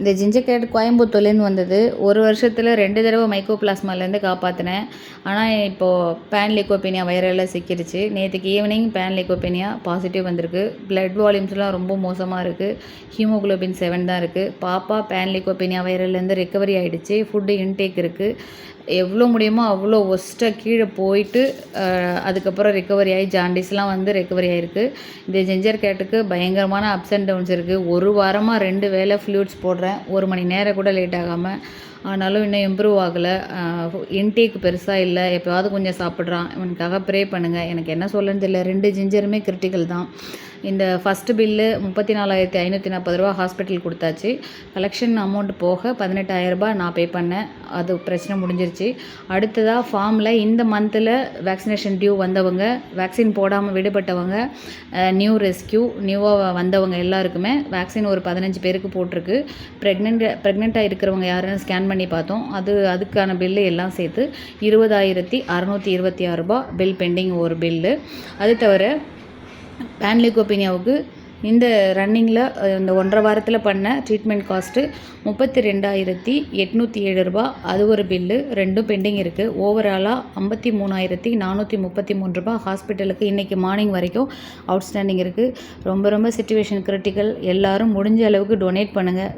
இந்த ginger gate கோயம்புத்தூர்லேருந்து வந்தது. ஒரு வருஷத்தில் 2 தடவை மைக்கோபிளாஸ்மாலேருந்து காப்பாற்றினேன். ஆனால் இப்போது பேன் லிக்கோபீனியா வைரலில் சிக்கிருச்சு. நேற்றுக்கு ஈவினிங் பேன் லிக்கோபீனியா பாசிட்டிவ் வந்திருக்கு. பிளட் வால்யூம்ஸ்லாம் ரொம்ப மோசமாக இருக்குது. ஹீமோகுளோபின் 7 தான் இருக்குது. பாப்பா பேன் லிக்கோபீனியா வைரல்லேருந்து ரெக்கவரி ஆகிடுச்சு. ஃபுட்டு இன்டேக் இருக்குது. எவ்வளோ முடியுமோ அவ்வளோ ஒஸ்ட்டாக கீழே போயிட்டு அதுக்கப்புறம் ரெக்கவரி ஆகி ஜாண்டிஸ்லாம் வந்து ரெக்கவரி ஆகிருக்கு. இந்த ஜிஞ்சர் கேட்டுக்கு பயங்கரமான அப்ஸ் அண்ட் டவுன்ஸ் இருக்குது. ஒரு வாரமாக 2 வேளை ஃப்ளூயிட்ஸ் போடுறேன். 1 மணி நேரம் கூட லேட் ஆகாமல். ஆனாலும் இன்னும் இம்ப்ரூவ் ஆகலை. இன்டேக் பெருசாக இல்லை. எப்போயாவது கொஞ்சம் சாப்பிட்றான். இவனுக்காக ப்ரே பண்ணுங்கள். எனக்கு என்ன சொல்லணும்னு தெரியல. 2 ஜிஞ்சருமே கிரிட்டிக்கல் தான். இந்த ஃபஸ்ட்டு பில்லு 34,540 ரூபா ஹாஸ்பிட்டல் கொடுத்தாச்சு. கலெக்ஷன் அமௌண்ட் போக 18,000 ரூபாய் நான் பே பண்ணேன். அது பிரச்சனை முடிஞ்சிருச்சு. அடுத்ததாக ஃபார்மில் இந்த மந்தில் வேக்சினேஷன் டியூ வந்தவங்க, வேக்சின் போடாமல் விடுபட்டவங்க, ரெஸ்கியூ நியூவாக வந்தவங்க எல்லாருக்குமே வேக்சின் ஒரு 15 பேருக்கு போட்டிருக்கு. ப்ரெக்னெண்ட்டாக இருக்கிறவங்க யாருன்னு ஸ்கேன் பண்ணி பார்த்தோம். அதுக்கான பில்லு எல்லாம் சேர்த்து 20,626 ரூபாய் பில் பெண்டிங் ஒரு பில்லு. அது தவிர பேன் லிக்கோபீனியாவுக்கு இந்த ரன்னிங்கில் இந்த 1.5 வாரத்தில் பண்ண ட்ரீட்மெண்ட் காஸ்ட்டு 32,807 ரூபா. அது ஒரு பில்லு. 2ம் பெண்டிங் இருக்குது. ஓவராலாக 53,433 ரூபா ஹாஸ்பிட்டலுக்கு இன்றைக்கி மார்னிங் வரைக்கும் அவுட்ஸ்டாண்டிங் இருக்குது. ரொம்ப சிச்சுவேஷன் கிரிட்டிக்கல். எல்லோரும் முடிஞ்ச அளவுக்கு டொனேட் பண்ணுங்கள்.